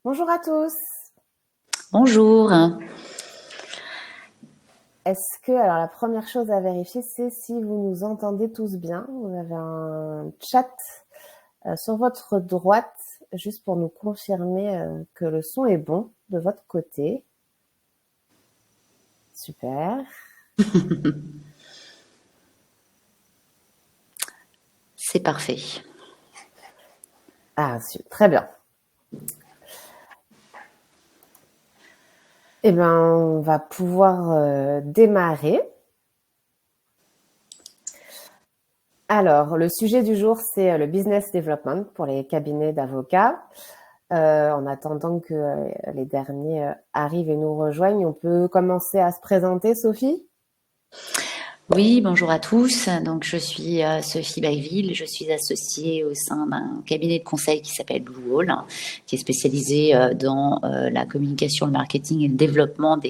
Bonjour à tous. Bonjour. Alors la première chose à vérifier, c'est si vous nous entendez tous bien. Vous avez un chat sur votre droite, juste pour nous confirmer que le son est bon de votre côté. Super. C'est parfait. Ah, très bien. Eh ben, on va pouvoir démarrer. Alors, le sujet du jour, c'est le business development pour les cabinets d'avocats. En attendant que les derniers arrivent et nous rejoignent, on peut commencer à se présenter, Sophie? Oui, bonjour à tous. Donc, je suis Sophie Bailleville. Je suis associée au sein d'un cabinet de conseil qui s'appelle Blue Wall, qui est spécialisé dans la communication, le marketing et le développement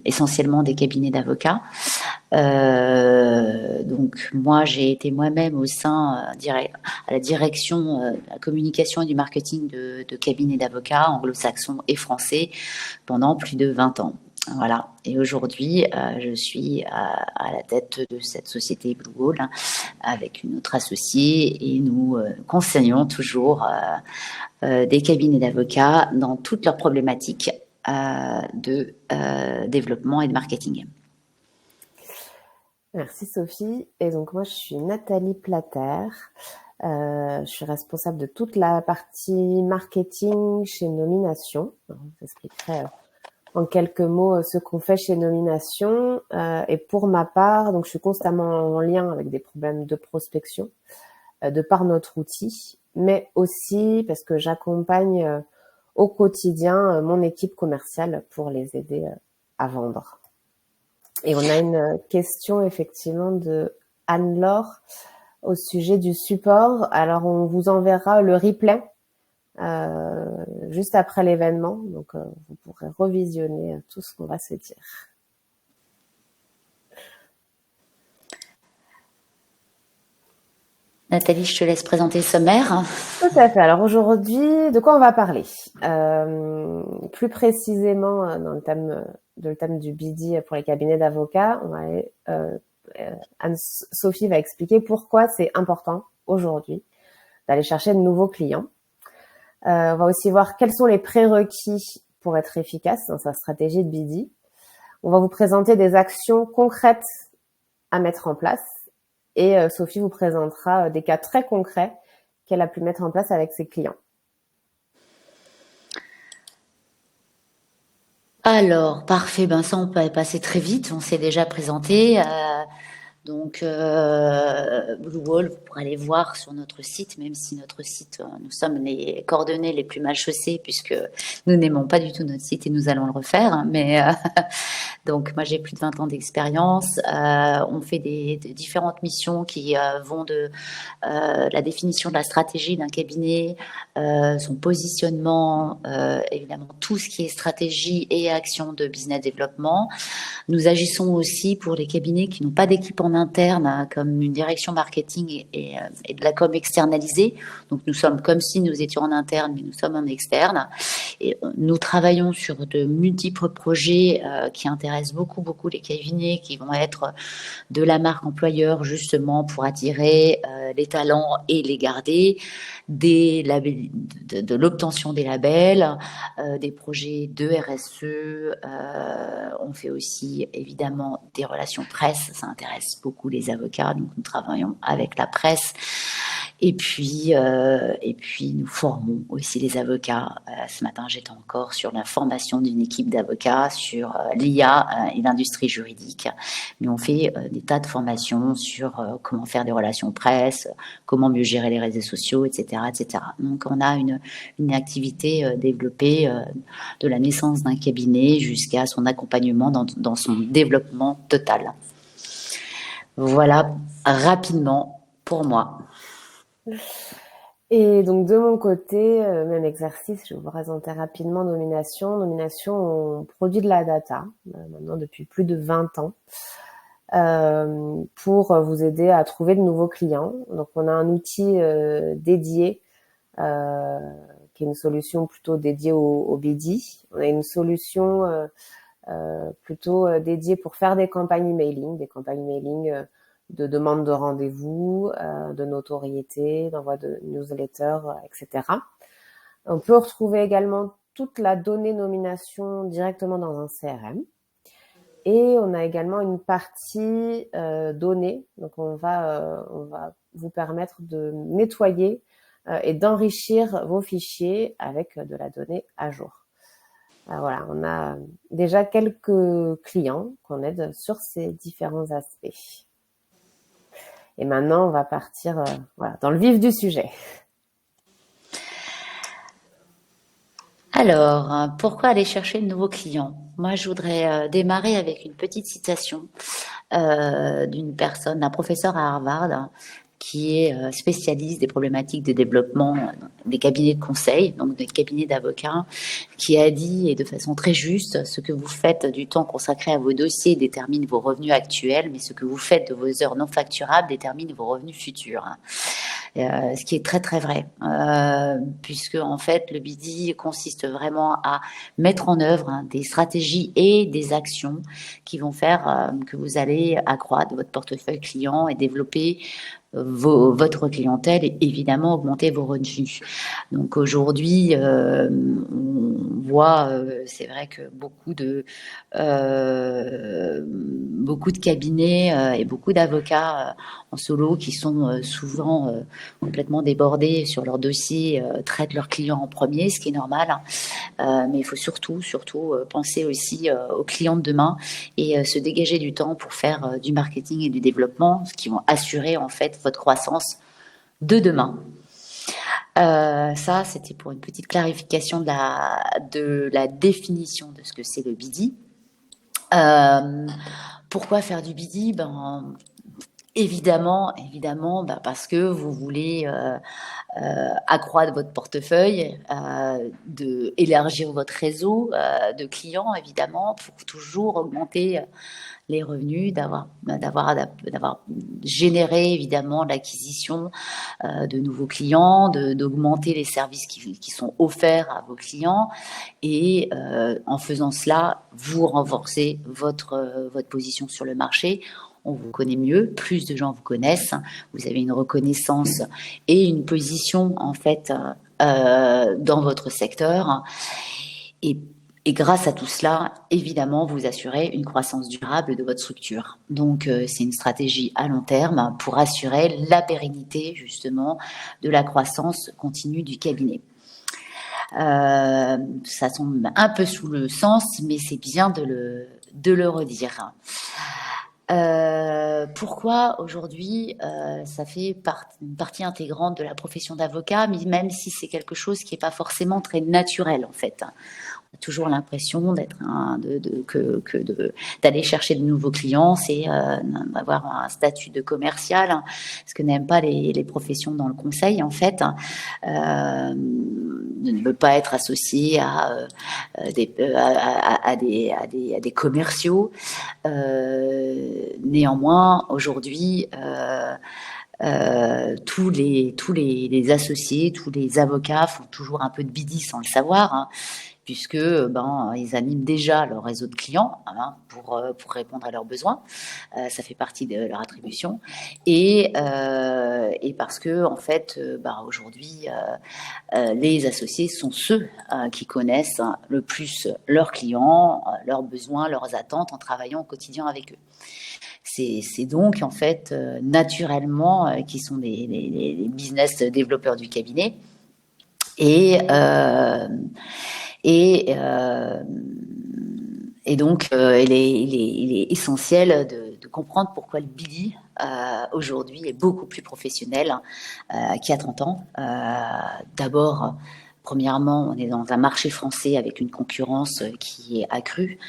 essentiellement des cabinets d'avocats. Donc, moi, j'ai été moi-même au sein à la direction de la communication et du marketing de cabinets d'avocats anglo-saxons et français pendant plus de 20 ans. Voilà. Et aujourd'hui, je suis à la tête de cette société Blue Wall avec une autre associée et nous conseillons toujours des cabinets d'avocats dans toutes leurs problématiques de développement et de marketing. Merci, Sophie. Et donc, moi, je suis Nathalie Plater. Je suis responsable de toute la partie marketing chez Nomination. Alors, je vous expliquerai en quelques mots ce qu'on fait chez Nomination. Et pour ma part, donc, je suis constamment en lien avec des problèmes de prospection de par notre outil, mais aussi parce que j'accompagne au quotidien mon équipe commerciale pour les aider à vendre. Et on a une question effectivement de Anne-Laure au sujet du support. Alors on vous enverra le replay juste après l'événement, donc vous pourrez revisionner tout ce qu'on va se dire. Nathalie, je te laisse présenter le sommaire. Tout à fait. Alors aujourd'hui, de quoi on va parler plus précisément dans le thème du BD pour les cabinets d'avocats, Anne-Sophie va expliquer pourquoi c'est important aujourd'hui d'aller chercher de nouveaux clients. On va aussi voir quels sont les prérequis pour être efficace dans sa stratégie de BD. On va vous présenter des actions concrètes à mettre en place et Sophie vous présentera des cas très concrets qu'elle a pu mettre en place avec ses clients. Alors, parfait, ben ça on peut passer très vite, on s'est déjà présenté. Donc, Blue Wall, vous pourrez aller voir sur notre site, même si notre site, nous sommes les coordonnées les plus mal chaussées, puisque nous n'aimons pas du tout notre site et nous allons le refaire. Mais donc, moi, j'ai plus de 20 ans d'expérience. On fait des différentes missions qui vont de la définition de la stratégie d'un cabinet, son positionnement, évidemment tout ce qui est stratégie et action de business développement. Nous agissons aussi pour les cabinets qui n'ont pas d'équipe en interne, comme une direction marketing et de la com externalisée. Donc nous sommes comme si nous étions en interne, mais nous sommes en externe. Et nous travaillons sur de multiples projets qui intéressent beaucoup les cabinets, qui vont être de la marque employeur justement pour attirer les talents et les garder, de l'obtention des labels, des projets de RSE. On fait aussi évidemment des relations presse, ça intéresse beaucoup les avocats, donc nous travaillons avec la presse. Et puis nous formons aussi les avocats. Ce matin, j'étais encore sur la formation d'une équipe d'avocats sur l'IA et l'industrie juridique. Mais on fait des tas de formations sur comment faire des relations presse, comment mieux gérer les réseaux sociaux, etc., etc. Donc on a une activité développée de la naissance d'un cabinet jusqu'à son accompagnement dans son développement total. Voilà rapidement pour moi. Et donc de mon côté, même exercice, je vais vous présenter rapidement Nomination. Nomination, on produit de la data maintenant depuis plus de 20 ans pour vous aider à trouver de nouveaux clients. Donc on a un outil dédié qui est une solution plutôt dédiée au BD. On a une solution plutôt dédiée pour faire des campagnes emailing de demande de rendez-vous, de notoriété, d'envoi de newsletters, etc. On peut retrouver également toute la donnée nomination directement dans un CRM. Et on a également une partie données. Donc, on va vous permettre de nettoyer et d'enrichir vos fichiers avec de la donnée à jour. Alors, voilà, on a déjà quelques clients qu'on aide sur ces différents aspects. Et maintenant, on va partir dans le vif du sujet. Alors, pourquoi aller chercher de nouveaux clients? Moi, je voudrais démarrer avec une petite citation d'une personne, d'un professeur à Harvard, qui est spécialiste des problématiques de développement des cabinets de conseil, donc des cabinets d'avocats, qui a dit, et de façon très juste, ce que vous faites du temps consacré à vos dossiers détermine vos revenus actuels, mais ce que vous faites de vos heures non facturables détermine vos revenus futurs. Ce qui est très très vrai, puisque en fait le BD consiste vraiment à mettre en œuvre des stratégies et des actions qui vont faire que vous allez accroître votre portefeuille client et développer votre clientèle et évidemment augmenter vos revenus. Donc aujourd'hui, on voit, c'est vrai que beaucoup de cabinets et beaucoup d'avocats en solo qui sont souvent complètement débordés sur leur dossier, traitent leurs clients en premier, ce qui est normal. Mais il faut surtout penser aussi aux clients de demain et se dégager du temps pour faire du marketing et du développement, ce qui vont assurer en fait votre croissance de demain. Ça, c'était pour une petite clarification de la définition de ce que c'est le BD. Pourquoi faire du BD? Évidemment, parce que vous voulez accroître votre portefeuille, élargir votre réseau de clients, évidemment, pour toujours augmenter les revenus, d'avoir généré évidemment l'acquisition de nouveaux clients, d'augmenter les services qui sont offerts à vos clients et en faisant cela, vous renforcez votre position sur le marché. On vous connaît mieux, plus de gens vous connaissent, vous avez une reconnaissance et une position en fait dans votre secteur et grâce à tout cela, évidemment, vous assurez une croissance durable de votre structure. Donc, c'est une stratégie à long terme pour assurer la pérennité, justement, de la croissance continue du cabinet. Ça tombe un peu sous le sens, mais c'est bien de le redire. Pourquoi aujourd'hui ça fait une partie intégrante de la profession d'avocat, mais même si c'est quelque chose qui n'est pas forcément très naturel en fait. On a toujours l'impression d'aller chercher de nouveaux clients, c'est d'avoir un statut de commercial, ce que n'aiment pas les professions dans le conseil en fait. Ne veut pas être associé à des commerciaux. Néanmoins, aujourd'hui, tous les associés, tous les avocats font toujours un peu de BD sans le savoir, hein, puisque ils animent déjà leur réseau de clients pour répondre à leurs besoins. Ça fait partie de leur attribution et parce que en fait aujourd'hui les associés sont ceux qui connaissent le plus leurs clients, leurs besoins, leurs attentes en travaillant au quotidien avec eux. C'est donc en fait naturellement qui sont les business développeurs du cabinet et donc il est essentiel de comprendre pourquoi le BD aujourd'hui est beaucoup plus professionnel qu'il y a 30 ans. D'abord, premièrement, on est dans un marché français avec une concurrence qui est accrue.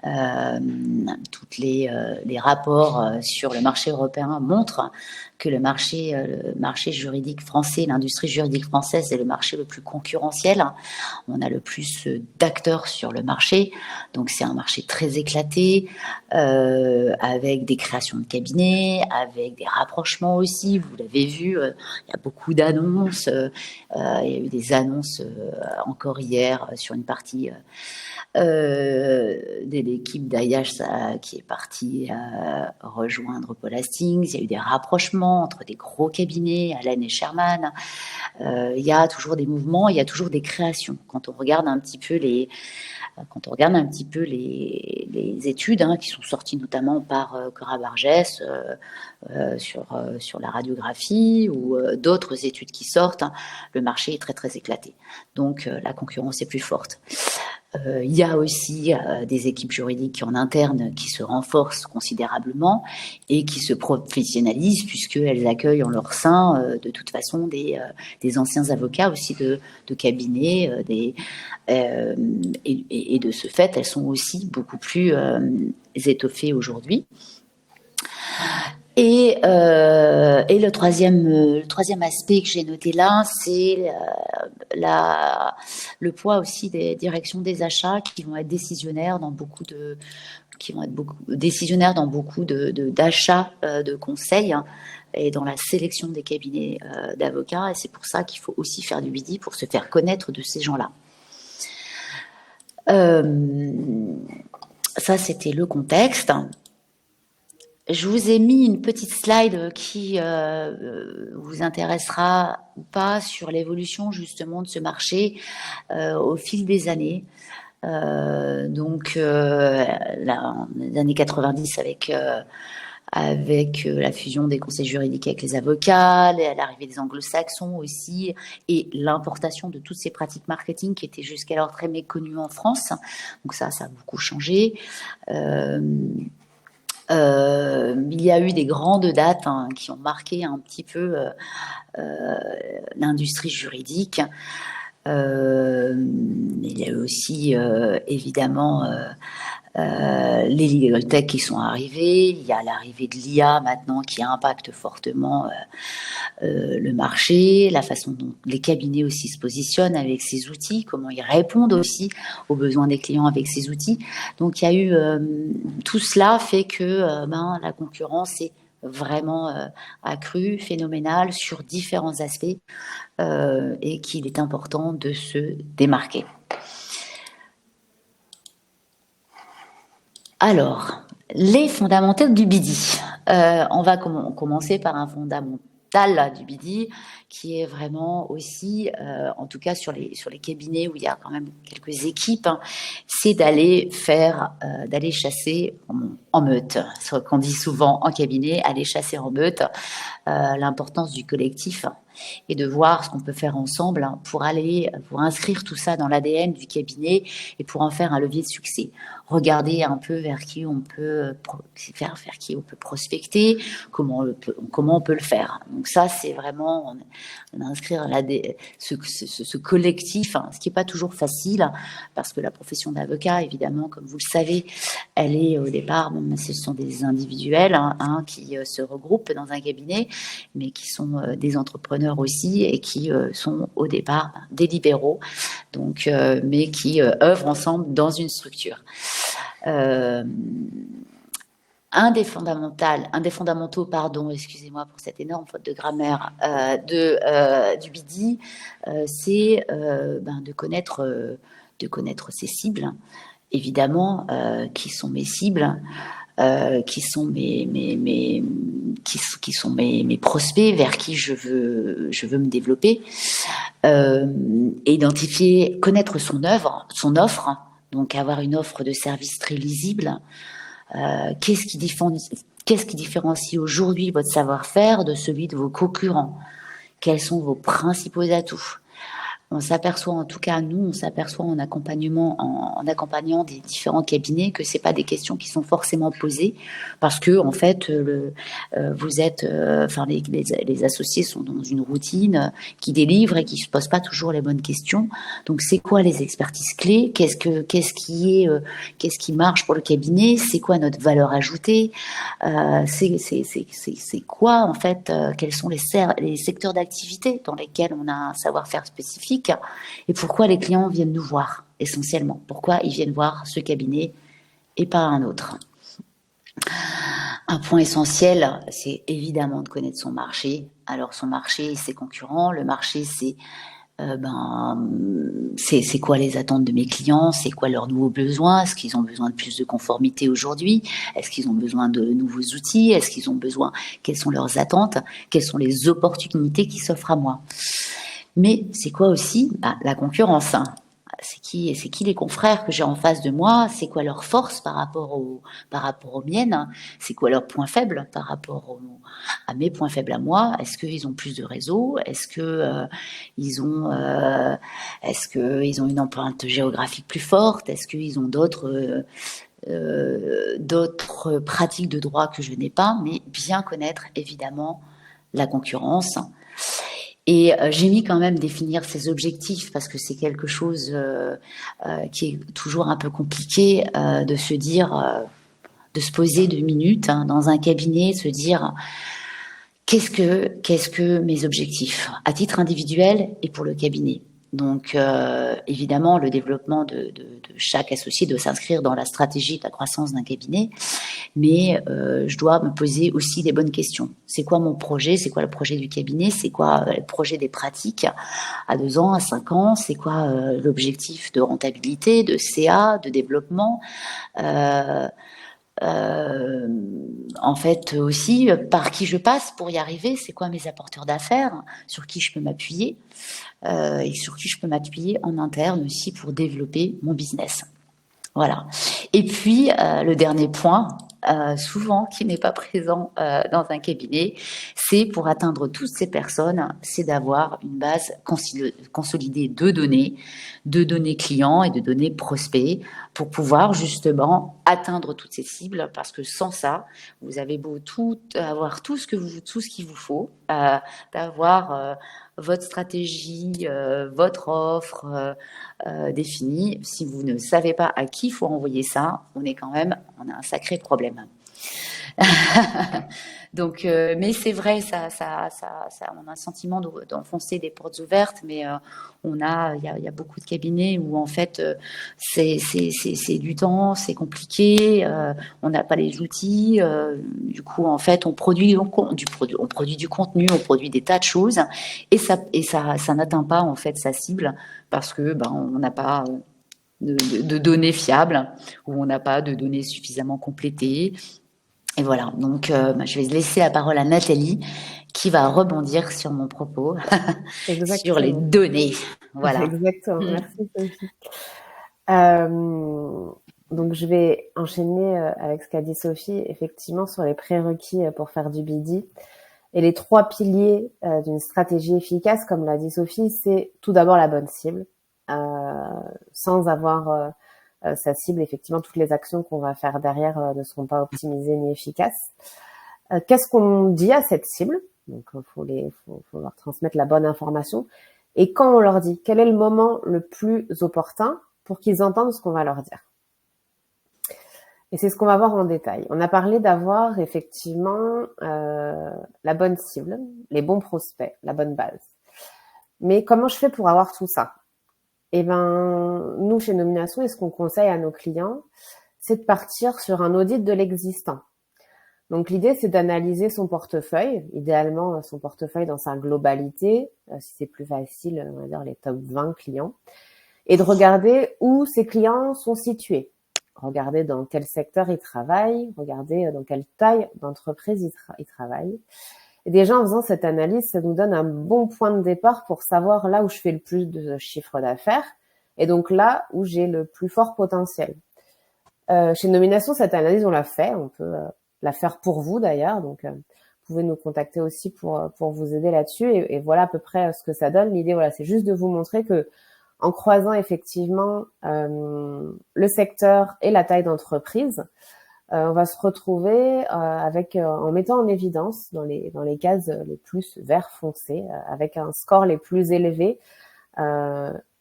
Tous les rapports sur le marché européen montrent que le marché juridique français, l'industrie juridique française est le marché le plus concurrentiel. On a le plus d'acteurs sur le marché, donc c'est un marché très éclaté, avec des créations de cabinets, avec des rapprochements aussi. Vous l'avez vu, il y a beaucoup d'annonces. Il y a eu des annonces Nice encore hier sur une partie de l'équipe d'Ayash qui est partie rejoindre Paul Hastings. Il y a eu des rapprochements entre des gros cabinets, Allen et Sherman. Il y a toujours des mouvements, il y a toujours des créations. Quand on regarde un petit peu les études qui sont sorties notamment par Cora Bargès sur la radiographie ou d'autres études qui sortent, le marché est très très éclaté. Donc la concurrence est plus forte. Il y a aussi des équipes juridiques en interne qui se renforcent considérablement et qui se professionnalisent puisqu'elles accueillent en leur sein de toute façon des anciens avocats aussi de cabinets et de ce fait elles sont aussi beaucoup plus étoffées aujourd'hui. Et le troisième aspect que j'ai noté là, c'est le poids aussi des directions des achats qui vont être décisionnaires dans beaucoup d'achats de conseils et dans la sélection des cabinets d'avocats. Et c'est pour ça qu'il faut aussi faire du BD pour se faire connaître de ces gens-là. Ça, c'était le contexte. Je vous ai mis une petite slide qui vous intéressera ou pas sur l'évolution justement de ce marché au fil des années. Donc, les années 90 avec la fusion des conseils juridiques avec les avocats, l'arrivée des anglo-saxons aussi, et l'importation de toutes ces pratiques marketing qui étaient jusqu'alors très méconnues en France. Donc ça a beaucoup changé. Il y a eu des grandes dates qui ont marqué un petit peu l'industrie juridique. Il y a eu aussi évidemment les legal tech qui sont arrivés. Il y a l'arrivée de l'IA maintenant qui impacte fortement le marché, la façon dont les cabinets aussi se positionnent avec ces outils, comment ils répondent aussi aux besoins des clients avec ces outils. Donc il y a eu tout cela fait que la concurrence est vraiment accrue, phénoménale sur différents aspects et qu'il est important de se démarquer. Alors, les fondamentaux du BD. On va commencer par un fondamental du BD qui est vraiment aussi, en tout cas sur les cabinets où il y a quand même quelques équipes, c'est d'aller chasser en meute. Ce qu'on dit souvent en cabinet, aller chasser en meute, l'importance du collectif et de voir ce qu'on peut faire ensemble pour inscrire tout ça dans l'ADN du cabinet et pour en faire un levier de succès. Regarder un peu vers qui on peut prospecter, comment on peut le faire. Donc ça, c'est vraiment inscrire ce collectif, ce qui n'est pas toujours facile, parce que la profession d'avocat, évidemment, comme vous le savez, elle est au départ, ce sont des individuels qui se regroupent dans un cabinet, mais qui sont des entrepreneurs aussi et qui sont au départ des libéraux, donc, mais qui œuvrent ensemble dans une structure. Un des fondamentaux, excusez-moi pour cette énorme faute de grammaire, du BD, c'est de connaître ses cibles, évidemment, qui sont mes cibles, qui sont mes prospects vers qui je veux me développer, connaître son offre, donc avoir une offre de service très lisible. Qu'est-ce qui différencie aujourd'hui votre savoir-faire de celui de vos concurrents? Quels sont vos principaux atouts? On s'aperçoit, en tout cas, nous, en accompagnant des différents cabinets que c'est pas des questions qui sont forcément posées parce que, en fait, les associés sont dans une routine qui délivre et qui se posent pas toujours les bonnes questions. Donc, c'est quoi les expertises clés? Qu'est-ce qui marche pour le cabinet? C'est quoi notre valeur ajoutée? C'est quoi, en fait, quels sont les secteurs d'activité dans lesquels on a un savoir-faire spécifique? Et pourquoi les clients viennent nous voir essentiellement? Pourquoi ils viennent voir ce cabinet et pas un autre? Un point essentiel, c'est évidemment de connaître son marché. Alors son marché, ses concurrents. Le marché, c'est c'est quoi les attentes de mes clients, c'est quoi leurs nouveaux besoins, est-ce qu'ils ont besoin de plus de conformité aujourd'hui, est-ce qu'ils ont besoin de nouveaux outils, est-ce qu'ils ont besoin, quelles sont leurs attentes, quelles sont les opportunités qui s'offrent à moi. Mais c'est quoi aussi la concurrence, hein. C'est qui les confrères que j'ai en face de moi? C'est quoi leur force par rapport aux miennes? Hein. C'est quoi leurs points faibles par rapport à mes points faibles à moi? Est-ce qu'ils ont plus de réseau? Est-ce que ils ont une empreinte géographique plus forte? Est-ce qu'ils ont d'autres pratiques de droit que je n'ai pas? Mais bien connaître évidemment la concurrence. Et j'ai mis quand même définir ses objectifs parce que c'est quelque chose qui est toujours un peu compliqué de se dire, de se poser 2 minutes dans un cabinet, se dire qu'est-ce que mes objectifs à titre individuel et pour le cabinet. Donc évidemment, le développement de chaque associé doit s'inscrire dans la stratégie de la croissance d'un cabinet, mais je dois me poser aussi les bonnes questions. C'est quoi mon projet? C'est quoi le projet du cabinet? C'est quoi le projet des pratiques à 2 ans, à 5 ans? C'est quoi l'objectif de rentabilité, de CA, de développement? En fait aussi par qui je passe pour y arriver, c'est quoi mes apporteurs d'affaires, sur qui je peux m'appuyer et sur qui je peux m'appuyer en interne aussi pour développer mon business. Voilà. Et puis le dernier point, souvent qui n'est pas présent dans un cabinet, c'est pour atteindre toutes ces personnes, c'est d'avoir une base consolidée de données clients et de données prospects pour pouvoir justement atteindre toutes ces cibles. Parce que sans ça, vous avez beau avoir tout ce qu'il vous faut, d'avoir votre stratégie, votre offre définie. Si vous ne savez pas à qui il faut envoyer ça, on a un sacré problème. Donc, mais c'est vrai, on a un sentiment d'enfoncer des portes ouvertes, mais il y a beaucoup de cabinets où en fait, c'est du temps, c'est compliqué, on n'a pas les outils, du coup, en fait, on produit du contenu, on produit des tas de choses, ça n'atteint pas en fait sa cible parce que on n'a pas de données fiables ou on n'a pas de données suffisamment complétées. Et voilà, donc je vais laisser la parole à Nathalie qui va rebondir sur mon propos sur les Exactement. données. Voilà. Exactement. Merci Sophie. Donc je vais enchaîner avec ce qu'a dit Sophie, effectivement sur les prérequis pour faire du BD. Et les 3 piliers d'une stratégie efficace, comme l'a dit Sophie, c'est tout d'abord la bonne cible. Sans avoir sa cible, effectivement, toutes les actions qu'on va faire derrière ne seront pas optimisées ni efficaces. Qu'est-ce qu'on dit à cette cible? Donc, faut leur transmettre la bonne information. Et quand on leur dit, quel est le moment le plus opportun pour qu'ils entendent ce qu'on va leur dire? Et c'est ce qu'on va voir en détail. On a parlé d'avoir effectivement la bonne cible, les bons prospects, la bonne base. Mais comment je fais pour avoir tout ça? Eh ben, nous, chez Nomination, et ce qu'on conseille à nos clients, c'est de partir sur un audit de l'existant. Donc, l'idée, c'est d'analyser son portefeuille, idéalement son portefeuille dans sa globalité, si c'est plus facile, on va dire les top 20 clients, et de regarder où ces clients sont situés. Regarder dans quel secteur ils travaillent, regarder dans quelle taille d'entreprise ils travaillent. Et déjà, en faisant cette analyse, ça nous donne un bon point de départ pour savoir là où je fais le plus de chiffre d'affaires et donc là où j'ai le plus fort potentiel. Chez Nomination, cette analyse, on l'a fait. On peut la faire pour vous d'ailleurs. Donc, vous pouvez nous contacter aussi pour vous aider là-dessus. Et voilà à peu près ce que ça donne. L'idée, voilà, c'est juste de vous montrer que en croisant effectivement le secteur et la taille d'entreprise, on va se retrouver en mettant en évidence dans les cases les plus vert foncé, avec un score les plus élevés,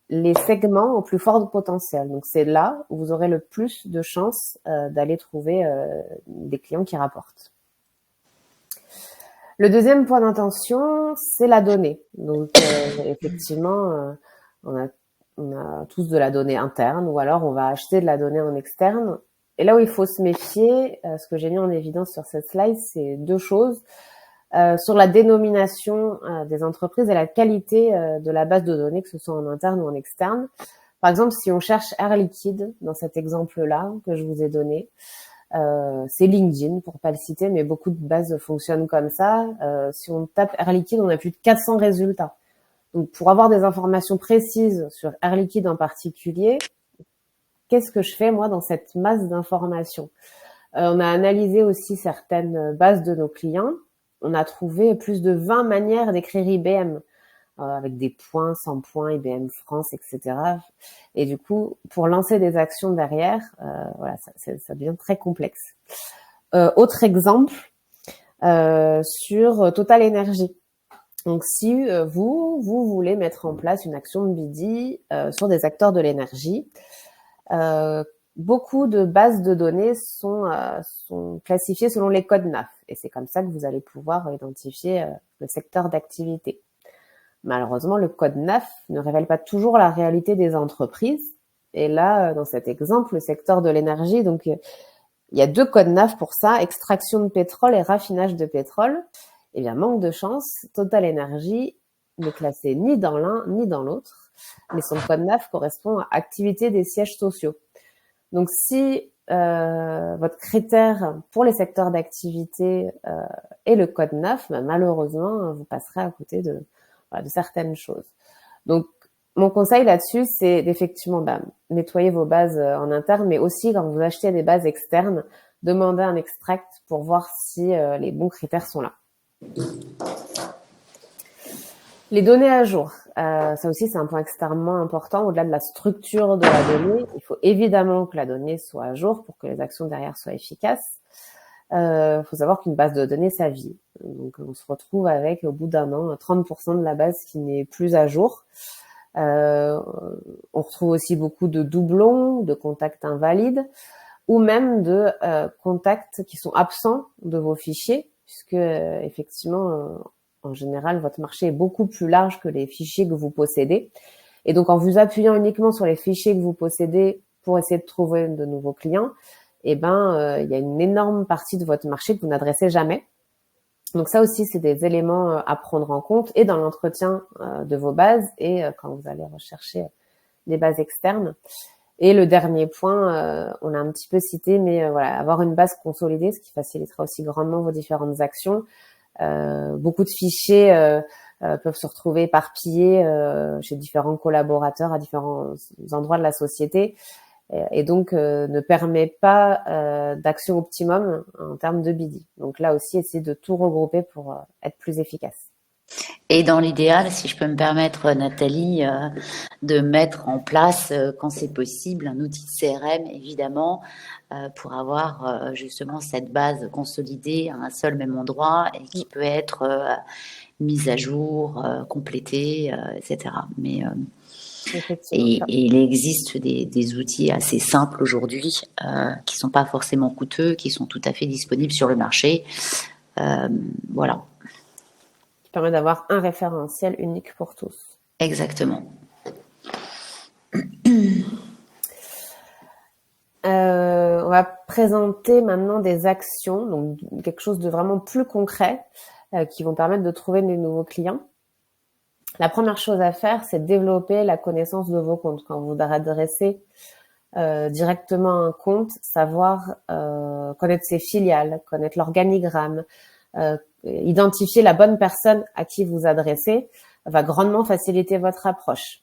les segments au plus fort potentiel. Donc c'est là où vous aurez le plus de chances d'aller trouver des clients qui rapportent. Le deuxième point d'intention, c'est la donnée. Donc effectivement, on a tous de la donnée interne, ou alors on va acheter de la donnée en externe. Et là où il faut se méfier, ce que j'ai mis en évidence sur cette slide, c'est 2 choses. sur la dénomination des entreprises et la qualité de la base de données, que ce soit en interne ou en externe. Par exemple, si on cherche Air Liquide dans cet exemple-là que je vous ai donné, c'est LinkedIn pour pas le citer, mais beaucoup de bases fonctionnent comme ça. Si on tape Air Liquide, on a plus de 400 résultats. Donc, pour avoir des informations précises sur Air Liquide en particulier, qu'est-ce que je fais moi dans cette masse d'informations? On a analysé aussi certaines bases de nos clients. On a trouvé plus de 20 manières d'écrire IBM, avec des points, sans points, IBM France, etc. Et du coup, pour lancer des actions derrière, voilà, ça devient très complexe. Autre exemple, sur Total Energy. Donc, si vous voulez mettre en place une action de BD sur des acteurs de l'énergie, beaucoup de bases de données sont classifiées selon les codes NAF. Et c'est comme ça que vous allez pouvoir identifier le secteur d'activité. Malheureusement, le code NAF ne révèle pas toujours la réalité des entreprises. Et là, dans cet exemple, le secteur de l'énergie, donc il y a 2 codes NAF pour ça, extraction de pétrole et raffinage de pétrole. Eh bien, manque de chance, Total Energy n'est classé ni dans l'un ni dans l'autre, mais son code NAF correspond à activité des sièges sociaux. Donc, si votre critère pour les secteurs d'activité est le code NAF, ben, malheureusement, vous passerez à côté de certaines choses. Donc, mon conseil là-dessus, c'est d'effectivement nettoyer vos bases en interne, mais aussi quand vous achetez des bases externes, demander un extract pour voir si les bons critères sont là. Les données à jour, ça aussi c'est un point extrêmement important. Au-delà de la structure de la donnée, il faut évidemment que la donnée soit à jour pour que les actions derrière soient efficaces. Il faut savoir qu'une base de données, ça vit. Donc on se retrouve avec, au bout d'un an, 30% de la base qui n'est plus à jour. On retrouve aussi beaucoup de doublons, de contacts invalides, ou même de contacts qui sont absents de vos fichiers, puisque effectivement, en général, votre marché est beaucoup plus large que les fichiers que vous possédez. Et donc, en vous appuyant uniquement sur les fichiers que vous possédez pour essayer de trouver de nouveaux clients, il y a une énorme partie de votre marché que vous n'adressez jamais. Donc ça aussi, c'est des éléments à prendre en compte et dans l'entretien de vos bases et quand vous allez rechercher des bases externes. Et le dernier point, on l'a un petit peu cité, mais voilà, avoir une base consolidée, ce qui facilitera aussi grandement vos différentes actions. Beaucoup de fichiers peuvent se retrouver éparpillés chez différents collaborateurs à différents endroits de la société et donc ne permet pas d'action optimum en termes de BD. Donc là aussi, essayez de tout regrouper pour être plus efficace. Et dans l'idéal, si je peux me permettre, Nathalie, de mettre en place, quand c'est possible, un outil de CRM, évidemment, pour avoir justement cette base consolidée à un seul même endroit et qui peut être mise à jour, complétée, etc. Mais et il existe des outils assez simples aujourd'hui qui sont pas forcément coûteux, qui sont tout à fait disponibles sur le marché. Voilà. Qui permet d'avoir un référentiel unique pour tous. Exactement. On va présenter maintenant des actions, donc quelque chose de vraiment plus concret qui vont permettre de trouver de nouveaux clients. La première chose à faire, c'est de développer la connaissance de vos comptes. Quand vous adressez directement un compte, savoir connaître ses filiales, connaître l'organigramme, identifier la bonne personne à qui vous adressez va grandement faciliter votre approche.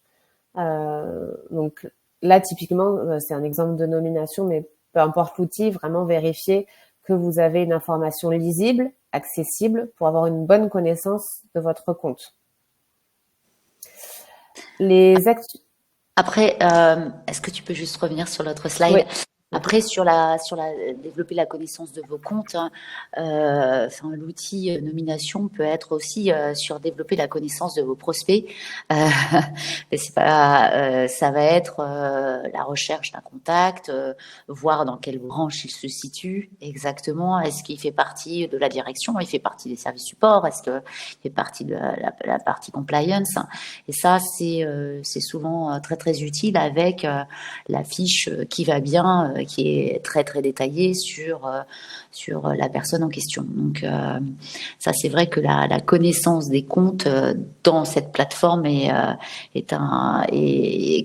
Donc là, typiquement, c'est un exemple de nomination, mais peu importe l'outil, vraiment vérifier que vous avez une information lisible, accessible, pour avoir une bonne connaissance de votre compte. Après, est-ce que tu peux juste revenir sur l'autre slide? Oui. Après, développer la connaissance de vos comptes, l'outil nomination peut être aussi sur développer la connaissance de vos prospects. Mais c'est pas, ça va être la recherche d'un contact, voir dans quelle branche il se situe exactement. Est-ce qu'il fait partie de la direction? Il fait partie des services support? Est-ce qu'il fait partie de la partie compliance? Et ça, c'est souvent très très utile avec la fiche qui va bien qui est très très détaillé sur la personne en question. Donc ça, c'est vrai que la connaissance des comptes dans cette plateforme est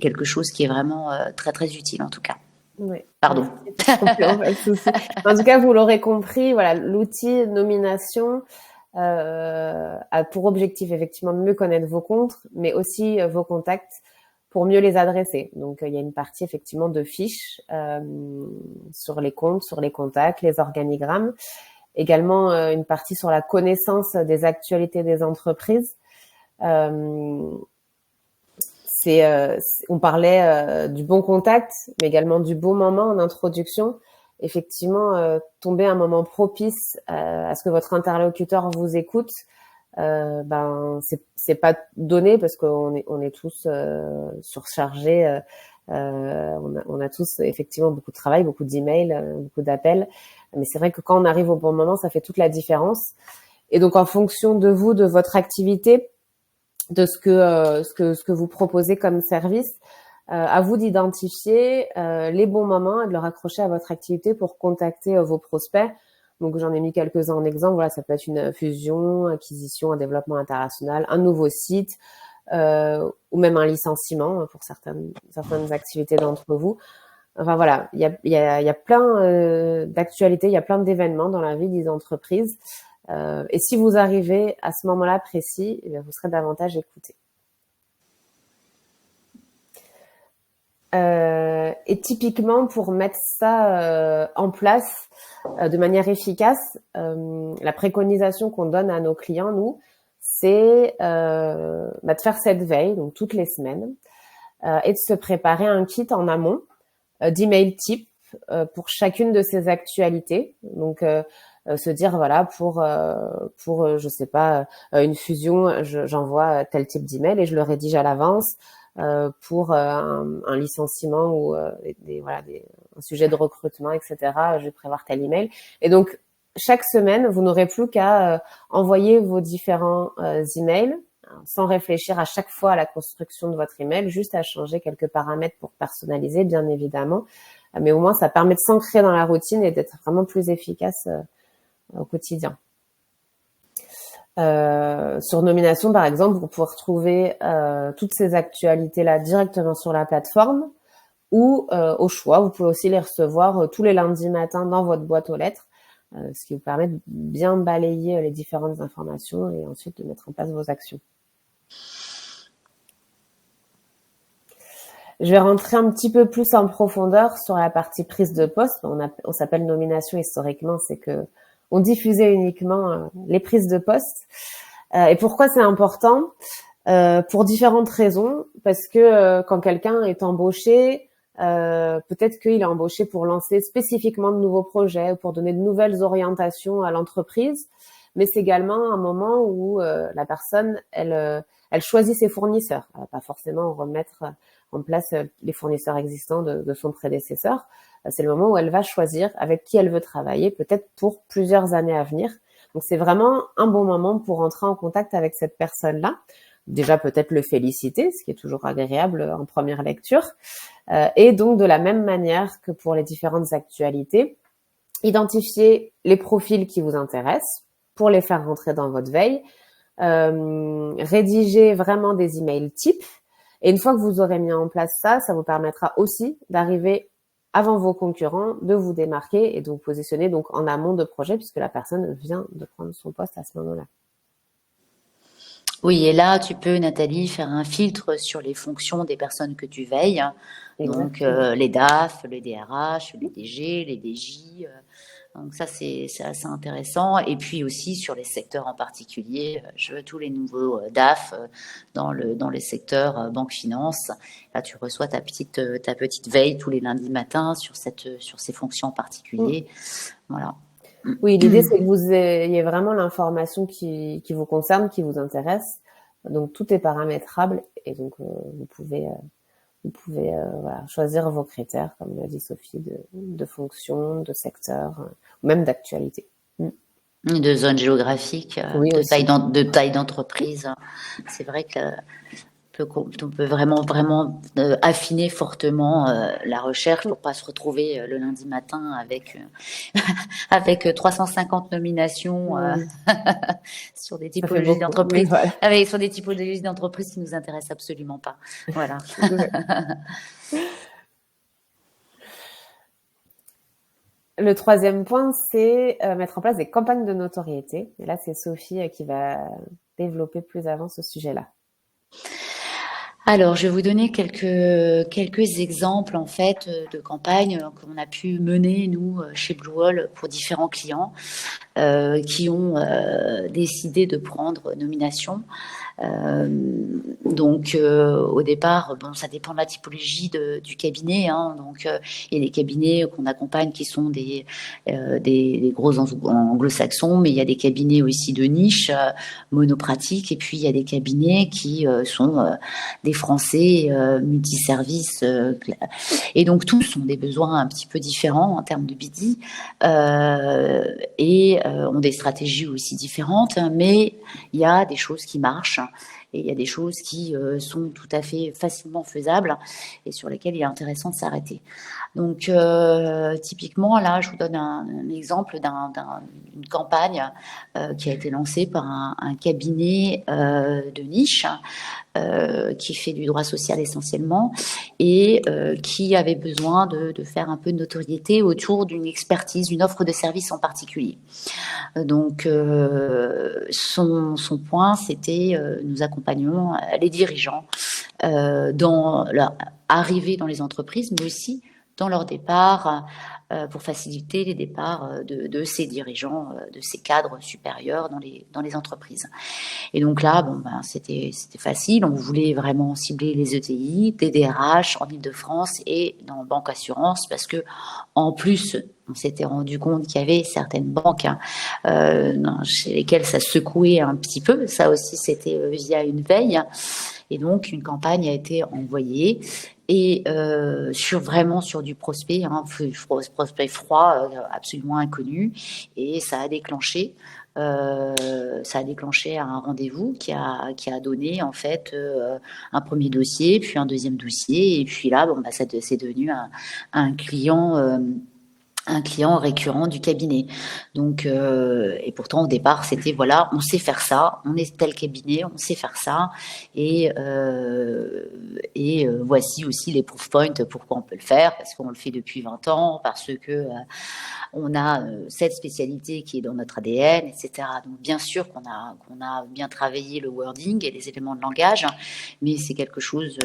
quelque chose qui est vraiment très très utile en tout cas. Oui, Pardon. merci pour ce complément, pas de souci. En tout cas, vous l'aurez compris, voilà, l'outil nomination a pour objectif effectivement de mieux connaître vos comptes, mais aussi vos contacts pour mieux les adresser. Donc, il y a une partie effectivement de fiches sur les comptes, sur les contacts, les organigrammes. Également, une partie sur la connaissance des actualités des entreprises. On parlait du bon contact, mais également du bon moment en introduction. Effectivement, tomber un moment propice à ce que votre interlocuteur vous écoute, c'est pas donné parce qu'on est tous surchargés. On a tous effectivement beaucoup de travail, beaucoup d'emails, beaucoup d'appels. Mais c'est vrai que quand on arrive au bon moment, ça fait toute la différence. Et donc, en fonction de vous, de votre activité, de ce que vous proposez comme service, à vous d'identifier les bons moments et de le raccrocher à votre activité pour contacter vos prospects. Donc j'en ai mis quelques-uns en exemple. Voilà, ça peut être une fusion, acquisition, un développement international, un nouveau site, ou même un licenciement pour certaines activités d'entre vous. Enfin voilà, il y a plein d'actualités, il y a plein d'événements dans la vie des entreprises. Et si vous arrivez à ce moment-là précis, eh bien, vous serez davantage écouté. Et typiquement, pour mettre ça en place de manière efficace, la préconisation qu'on donne à nos clients, nous, c'est de faire cette veille, donc toutes les semaines, et de se préparer un kit en amont d'email type pour chacune de ces actualités. Donc, se dire voilà pour je sais pas une fusion, j'envoie tel type d'email et je le rédige à l'avance. Pour un licenciement ou un sujet de recrutement, etc. Je vais prévoir tel email. Et donc chaque semaine, vous n'aurez plus qu'à envoyer vos différents emails sans réfléchir à chaque fois à la construction de votre email, juste à changer quelques paramètres pour personnaliser, bien évidemment. Mais au moins, ça permet de s'ancrer dans la routine et d'être vraiment plus efficace au quotidien. Sur Nomination, par exemple, vous pouvez retrouver toutes ces actualités-là directement sur la plateforme ou au choix. Vous pouvez aussi les recevoir tous les lundis matins dans votre boîte aux lettres, ce qui vous permet de bien balayer les différentes informations et ensuite de mettre en place vos actions. Je vais rentrer un petit peu plus en profondeur sur la partie prise de poste. On s'appelle Nomination historiquement, c'est que on diffusait uniquement les prises de poste. Et pourquoi c'est important? Pour différentes raisons. Parce que quand quelqu'un est embauché, peut-être qu'il est embauché pour lancer spécifiquement de nouveaux projets ou pour donner de nouvelles orientations à l'entreprise. Mais c'est également un moment où la personne, elle choisit ses fournisseurs. Elle va pas forcément remettre en place les fournisseurs existants de son prédécesseur. C'est le moment où elle va choisir avec qui elle veut travailler, peut-être pour plusieurs années à venir. Donc, c'est vraiment un bon moment pour entrer en contact avec cette personne-là. Déjà, peut-être le féliciter, ce qui est toujours agréable en première lecture. Et donc, de la même manière que pour les différentes actualités, identifier les profils qui vous intéressent pour les faire rentrer dans votre veille. Rédiger vraiment des emails types. Et une fois que vous aurez mis en place ça, ça vous permettra aussi d'arriver avant vos concurrents, de vous démarquer et de vous positionner donc en amont de projet puisque la personne vient de prendre son poste à ce moment-là. Oui, et là, tu peux, Nathalie, faire un filtre sur les fonctions des personnes que tu veilles. Donc, les DAF, les DRH, les DG, les DJ. Donc, ça, c'est assez intéressant. Et puis aussi sur les secteurs en particulier. Je veux tous les nouveaux DAF dans les secteurs banque-finance. Là, tu reçois ta petite veille tous les lundis matins sur ces fonctions en particulier. Voilà. Oui, l'idée, c'est que vous ayez vraiment l'information qui vous concerne, qui vous intéresse. Donc, tout est paramétrable et donc, vous pouvez choisir vos critères, comme l'a dit Sophie, de fonction, de secteur, ou même d'actualité. De zone géographique, oui, de taille d'entreprise. C'est vrai que on peut vraiment affiner fortement la recherche pour pas se retrouver le lundi matin avec 350 nominations Oui, sur des ça fait typologies beaucoup. Oui, d'entreprises, voilà. sur des typologies d'entreprises qui nous intéressent absolument pas. Voilà. Ouais. Le troisième point, c'est mettre en place des campagnes de notoriété. Et là, c'est Sophie qui va développer plus avant ce sujet-là. Alors, je vais vous donner quelques exemples en fait de campagnes qu'on a pu mener nous chez Blue Wall pour différents clients qui ont décidé de prendre nomination. Donc, au départ, bon, ça dépend de la typologie du cabinet. Hein. Donc, il y a des cabinets qu'on accompagne qui sont des gros anglo-saxons, mais il y a des cabinets aussi de niche, monopratiques, et puis il y a des cabinets qui sont des Français multiservices. Et donc, tous ont des besoins un petit peu différents en termes de BD et ont des stratégies aussi différentes, mais il y a des choses qui marchent et il y a des choses qui sont tout à fait facilement faisables et sur lesquelles il est intéressant de s'arrêter. Donc, typiquement, là, je vous donne un exemple d'une campagne qui a été lancée par un cabinet de niche qui fait du droit social essentiellement et qui avait besoin de faire un peu de notoriété autour d'une expertise, d'une offre de service en particulier. Donc, son point, c'était nous accompagnons les dirigeants dans leur arrivée dans les entreprises, mais aussi dans leur départ, pour faciliter les départs de ces dirigeants, de ces cadres supérieurs dans les entreprises. Et donc là, bon, ben, c'était facile. On voulait vraiment cibler les ETI, des DRH en Île-de-France et dans Banque Assurance parce que, en plus, on s'était rendu compte qu'il y avait certaines banques chez lesquelles ça secouait un petit peu. Ça aussi, c'était via une veille. Et donc, une campagne a été envoyée et vraiment sur du prospect, prospect froid, absolument inconnu. Et ça a déclenché un rendez-vous qui a donné en fait un premier dossier, puis un deuxième dossier, et puis là, bon, bah, c'est devenu un client. Un client récurrent du cabinet. Donc, et pourtant au départ, c'était voilà, on sait faire ça, on est tel cabinet, on sait faire ça, et voici aussi les proof points pourquoi on peut le faire, parce qu'on le fait depuis 20 ans, parce que on a cette spécialité qui est dans notre ADN, etc. Donc bien sûr qu'on a bien travaillé le wording et les éléments de langage, mais c'est quelque chose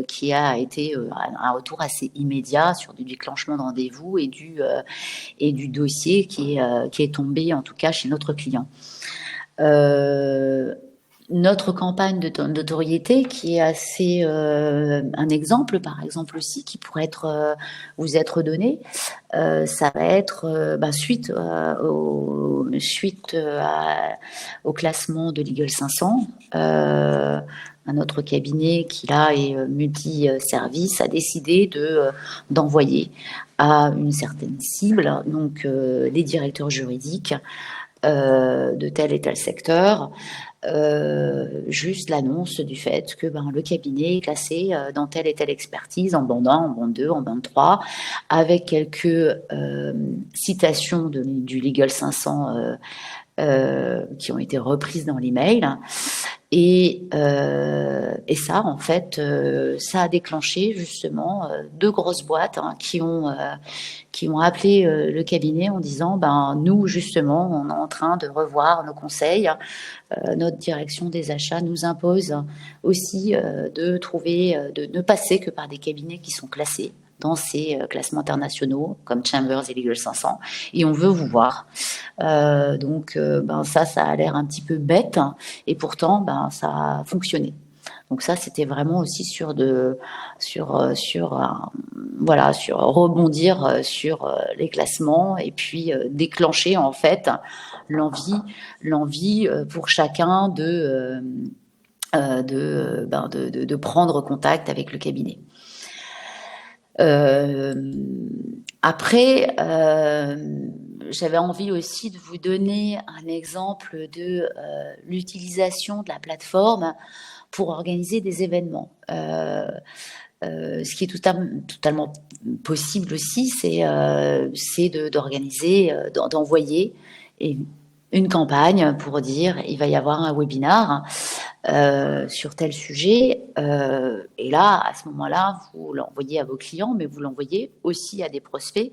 qui a été un retour assez immédiat sur du déclenchement de rendez-vous et du dossier qui est tombé en tout cas chez notre client. Notre campagne de notoriété qui est assez un exemple par exemple aussi qui pourrait vous être donné, ça va être suite au classement de Legal 500, un autre cabinet qui là est multi-service a décidé d'envoyer à une certaine cible, donc les directeurs juridiques de tel et tel secteur, juste l'annonce du fait que le cabinet est classé dans telle et telle expertise, en bande 1, en bande 2, en bande 3, avec quelques citations du Legal 500 qui ont été reprises dans l'email. Et ça, en fait, ça a déclenché justement deux grosses boîtes qui ont appelé le cabinet en disant, nous, justement, on est en train de revoir nos conseils. Notre direction des achats nous impose aussi de ne passer que par des cabinets qui sont classés dans ces classements internationaux comme Chambers et Legal 500, et on veut vous voir. Donc, ça a l'air un petit peu bête, et pourtant, ça a fonctionné. Donc ça, c'était vraiment aussi sur rebondir sur les classements et puis déclencher en fait l'envie pour chacun de prendre contact avec le cabinet. Euh, Après, j'avais envie aussi de vous donner un exemple de l'utilisation de la plateforme pour organiser des événements. Ce qui est totalement possible aussi, c'est d'organiser, d'envoyer une campagne pour dire il va y avoir un webinar sur tel sujet. Et là, à ce moment-là, vous l'envoyez à vos clients, mais vous l'envoyez aussi à des prospects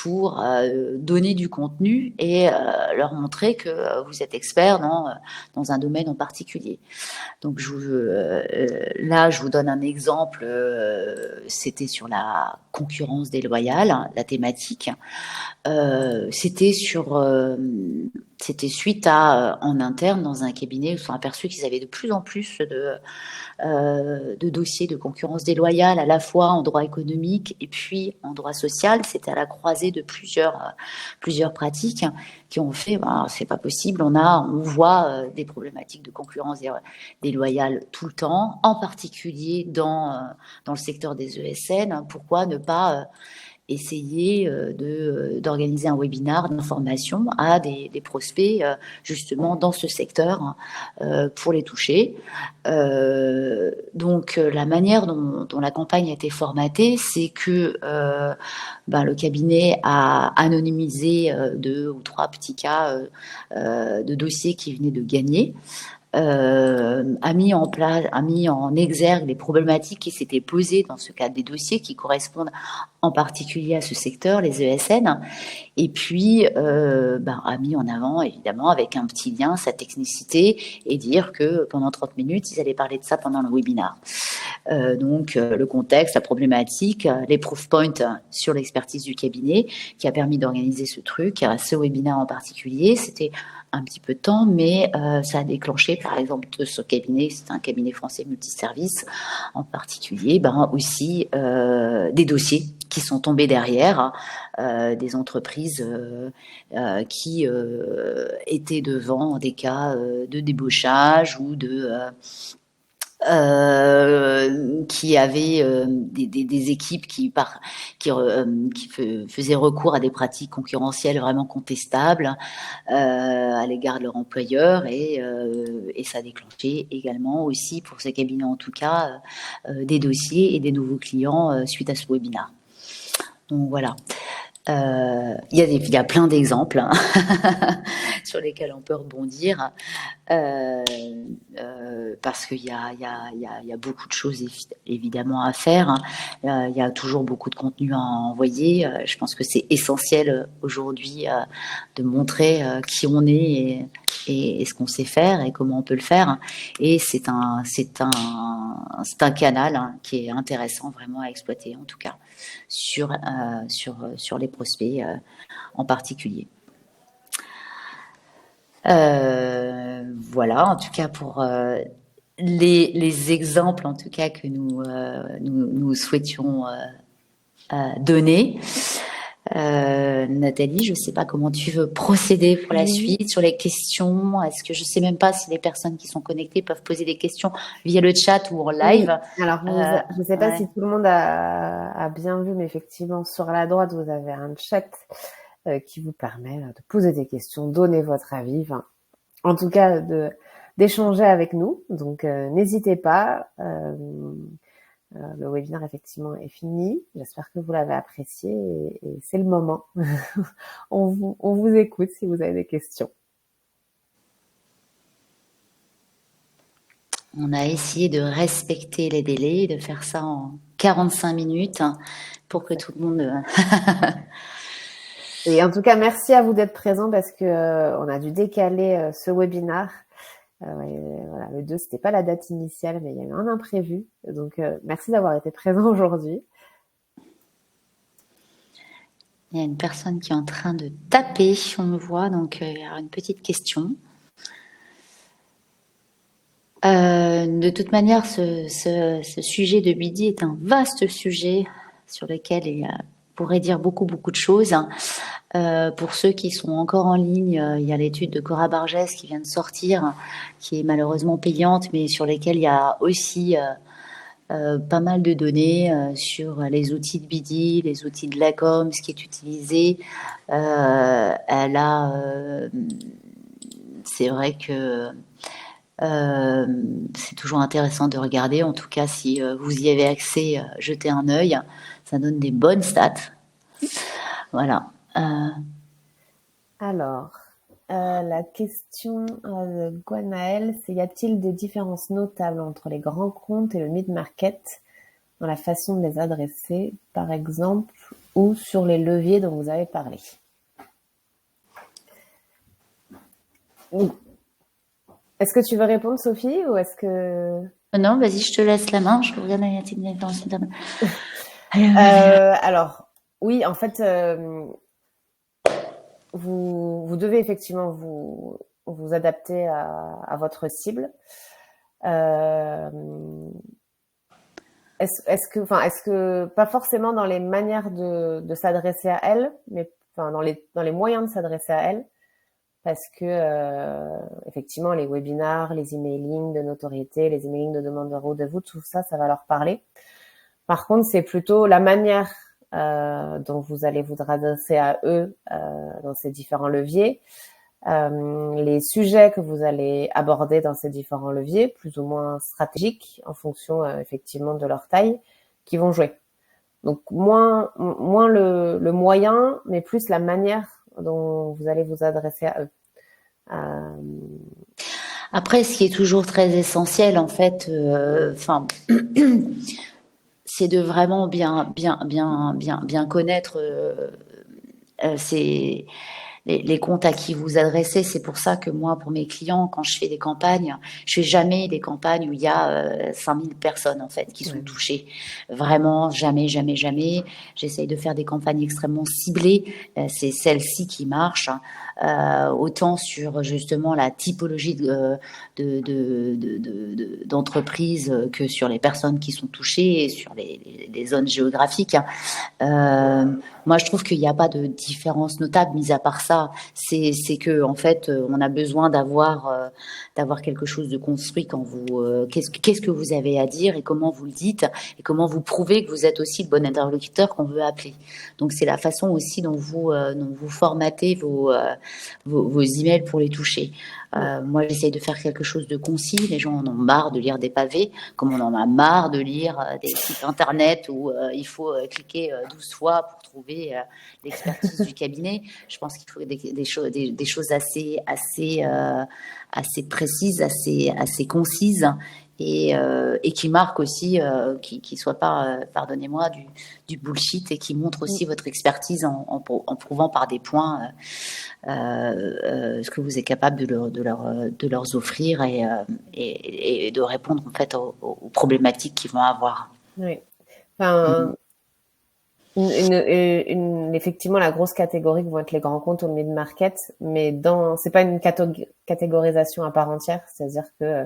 pour donner du contenu et leur montrer que vous êtes expert dans un domaine en particulier. Donc là, je vous donne un exemple. C'était sur la concurrence déloyale, hein, la thématique. C'était suite à en interne dans un cabinet où ils se sont aperçus qu'ils avaient de plus en plus de dossiers de concurrence déloyale, à la fois en droit économique et puis en droit social. C'était à la croisée de plusieurs pratiques qui ont fait, bah, c'est pas possible. On voit des problématiques de concurrence déloyale tout le temps, en particulier dans le secteur des ESN. Pourquoi ne pas essayer d'organiser un webinar d'information à des prospects justement dans ce secteur pour les toucher. Donc la manière dont la campagne a été formatée, c'est que le cabinet a anonymisé 2 ou 3 petits cas de dossiers qui venaient de gagner. A mis en exergue les problématiques qui s'étaient posées dans ce cadre des dossiers qui correspondent en particulier à ce secteur, les ESN, et puis a mis en avant, évidemment, avec un petit lien, sa technicité, et dire que pendant 30 minutes, ils allaient parler de ça pendant le webinaire. Donc, le contexte, la problématique, les proof points sur l'expertise du cabinet, qui a permis d'organiser ce ce webinaire en particulier. C'était un petit peu de temps, mais ça a déclenché, par exemple, de ce cabinet, c'est un cabinet français multiservice, en particulier, aussi des dossiers qui sont tombés derrière, des entreprises qui étaient devant des cas de débauchage ou qui avaient des équipes qui faisaient recours à des pratiques concurrentielles vraiment contestables à l'égard de leur employeur et ça a déclenché également aussi pour ces cabinets en tout cas des dossiers et des nouveaux clients suite à ce webinaire. Donc voilà. Il y a plein d'exemples hein, sur lesquels on peut rebondir parce qu'il y a beaucoup de choses évidemment à faire. Hein. Il y a toujours beaucoup de contenu à envoyer. Je pense que c'est essentiel aujourd'hui de montrer qui on est et ce qu'on sait faire et comment on peut le faire. Et c'est un canal hein, qui est intéressant vraiment à exploiter en tout cas sur les prospects en particulier. Voilà, en tout cas pour les exemples en tout cas que nous souhaitions donner. Nathalie, je ne sais pas comment tu veux procéder pour la suite sur les questions. Est-ce que je ne sais même pas si les personnes qui sont connectées peuvent poser des questions via le chat ou en live. Oui. Alors, je ne sais pas si tout le monde a bien vu, mais effectivement, sur la droite, vous avez un chat qui vous permet de poser des questions, donner votre avis, en tout cas d'échanger avec nous. Donc, n'hésitez pas. Le webinaire, effectivement, est fini. J'espère que vous l'avez apprécié et c'est le moment. On vous écoute si vous avez des questions. On a essayé de respecter les délais, de faire ça en 45 minutes pour que tout le monde... Et en tout cas, merci à vous d'être présents parce que on a dû décaler ce webinaire. Voilà, le 2, c'était pas la date initiale, mais il y a eu un imprévu. Donc, merci d'avoir été présent aujourd'hui. Il y a une personne qui est en train de taper, on le voit, donc il y aura une petite question. De toute manière, ce sujet de Bidi est un vaste sujet sur lequel il pourrait dire beaucoup de choses. Pour ceux qui sont encore en ligne, il y a l'étude de Cora Bargès qui vient de sortir, qui est malheureusement payante, mais sur lesquelles il y a aussi pas mal de données sur les outils de BD, les outils de la com, ce qui est utilisé. Elle a, c'est vrai que euh, c'est toujours intéressant de regarder. En tout cas, si vous y avez accès, jetez un œil. Ça donne des bonnes stats. Voilà. Alors, la question de Gwenaël, c'est: y a-t-il des différences notables entre les grands comptes et le mid-market dans la façon de les adresser, par exemple, ou sur les leviers dont vous avez parlé? Est-ce que tu veux répondre, Sophie, ou est-ce que... Non, vas-y, je te laisse la main. Je regarde la différence. Alors, oui, en fait, vous devez effectivement vous adapter à votre cible. Euh, est-ce que, pas forcément dans les manières de s'adresser à elle, mais enfin, dans les moyens de s'adresser à elle, parce que, effectivement, les webinars, les emailings de notoriété, les emailings de demande de rendez-vous, tout ça, ça va leur parler. Par contre, c'est plutôt la manière dont vous allez vous adresser à eux dans ces différents leviers, les sujets que vous allez aborder dans ces différents leviers, plus ou moins stratégiques en fonction effectivement de leur taille, qui vont jouer. Donc moins le moyen, mais plus la manière dont vous allez vous adresser à eux. Après, ce qui est toujours très essentiel, en fait, c'est de vraiment bien connaître ces les comptes à qui vous adressez. C'est pour ça que moi, pour mes clients, quand je fais des campagnes, je fais jamais des campagnes où il y a 5000 personnes en fait qui sont Ouais. touchées. Vraiment, jamais, jamais, jamais. J'essaye de faire des campagnes extrêmement ciblées. C'est celle-ci qui marche. Autant sur justement la typologie d'entreprise que sur les personnes qui sont touchées et sur les zones géographiques. Moi, je trouve qu'il n'y a pas de différence notable, mis à part ça. C'est que, en fait, on a besoin d'avoir quelque chose de construit quand vous, qu'est-ce que vous avez à dire et comment vous le dites et comment vous prouvez que vous êtes aussi le bon interlocuteur qu'on veut appeler. Donc, c'est la façon aussi dont vous formatez vos emails pour les toucher. Moi, j'essaye de faire quelque chose de concis. Les gens en ont marre de lire des pavés, comme on en a marre de lire des sites internet où il faut cliquer 12 fois pour trouver l'expertise du cabinet. Je pense qu'il faut des choses assez précises, assez concises et qui marquent aussi, qui soient pas, pardonnez-moi, du bullshit et qui montrent aussi votre expertise en prouvant par des points ce que vous êtes capable de leur offrir et de répondre en fait aux problématiques qu'ils vont avoir. Oui. Mm. Enfin, effectivement, la grosse catégorie vont être les grands comptes au mid-market, mais c'est pas une catégorisation à part entière, c'est-à-dire que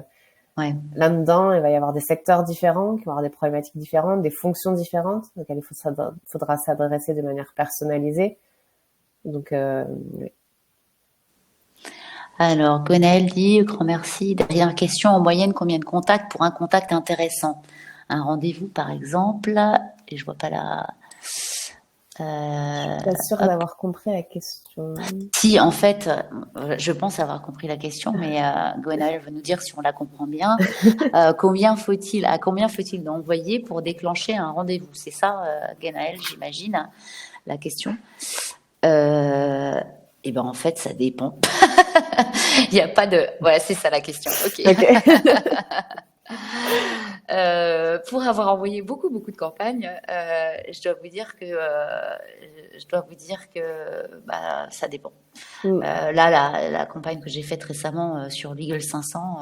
Ouais. là-dedans, il va y avoir des secteurs différents, qui vont avoir des problématiques différentes, des fonctions différentes, auxquelles faudra s'adresser de manière personnalisée. Donc, oui. Alors, Gwenaëlle dit, grand merci. Dernière question, en moyenne, combien de contacts pour un contact intéressant? Un rendez-vous, par exemple, et je vois pas la... Je suis pas sûre hop. d'avoir compris la question. Si, en fait, je pense avoir compris la question, mais Gwenaëlle va nous dire si on la comprend bien. À combien faut-il d'envoyer pour déclencher un rendez-vous? C'est ça, Gwenaëlle, j'imagine, la question. Et ben en fait, ça dépend. Il n'y a pas de. Voilà, c'est ça la question. Ok. Ok. Pour avoir envoyé beaucoup de campagnes, je dois vous dire que ça dépend. Là, la campagne que j'ai faite récemment sur Legal 500,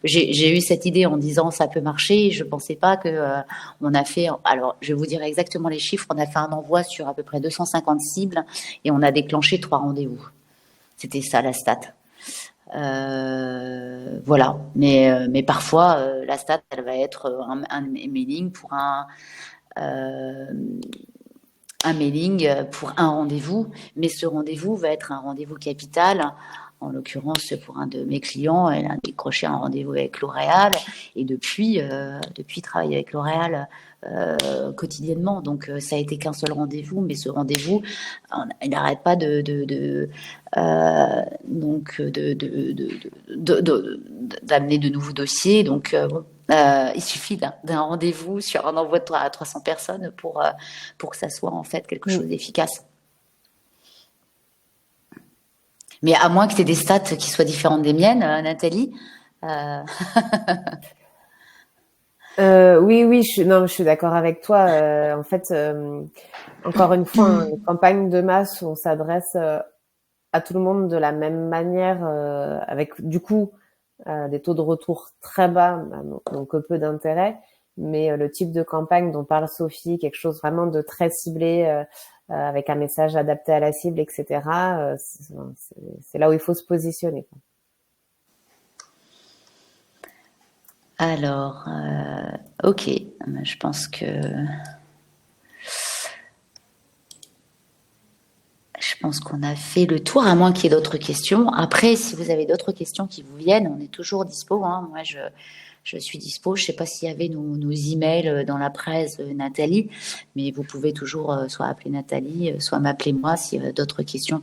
j'ai eu cette idée en disant ça peut marcher. Je pensais pas que on a fait. Alors, je vais vous dire exactement les chiffres. On a fait un envoi sur à peu près 250 cibles et on a déclenché 3 rendez-vous. C'était ça la stat. Voilà, mais parfois la stat elle va être un mailing pour euh, un mailing pour un rendez-vous, mais ce rendez-vous va être un rendez-vous capital En l'occurrence, pour un de mes clients, elle a décroché un rendez-vous avec L'Oréal et depuis, il travaille avec L'Oréal quotidiennement. Donc, ça a été qu'un seul rendez-vous, mais ce rendez-vous, il n'arrête pas d'amener de nouveaux dossiers. Donc, il suffit d'un rendez-vous sur un envoi à 300 personnes pour que ça soit en fait quelque chose d'efficace. Mais à moins que tu aies des stats qui soient différentes des miennes, Nathalie. Oui, je suis d'accord avec toi. En fait, encore une fois, les campagnes de masse, on s'adresse à tout le monde de la même manière, avec du coup des taux de retour très bas, donc peu d'intérêt. Mais le type de campagne dont parle Sophie, quelque chose vraiment de très ciblé, avec un message adapté à la cible, etc. C'est là où il faut se positionner, quoi. Alors, ok, je pense qu'on a fait le tour, à moins qu'il y ait d'autres questions. Après, si vous avez d'autres questions qui vous viennent, on est toujours dispo, hein. Moi, je suis dispo. Je ne sais pas s'il y avait nos emails dans la presse, Nathalie, mais vous pouvez toujours soit appeler Nathalie, soit m'appeler moi s'il y a d'autres questions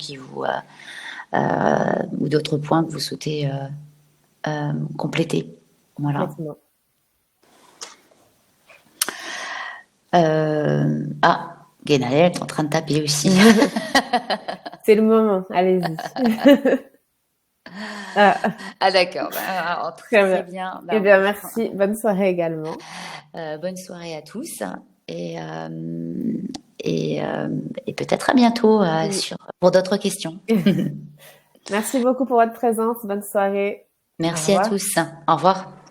ou d'autres points que vous souhaitez compléter. Voilà. Guénalel est en train de taper aussi. C'est le moment, allez-y. D'accord, très bien. Eh bien, merci. Bonne soirée également. Bonne soirée à tous et peut-être à bientôt pour d'autres questions. Merci beaucoup pour votre présence. Bonne soirée. Merci à tous. Au revoir.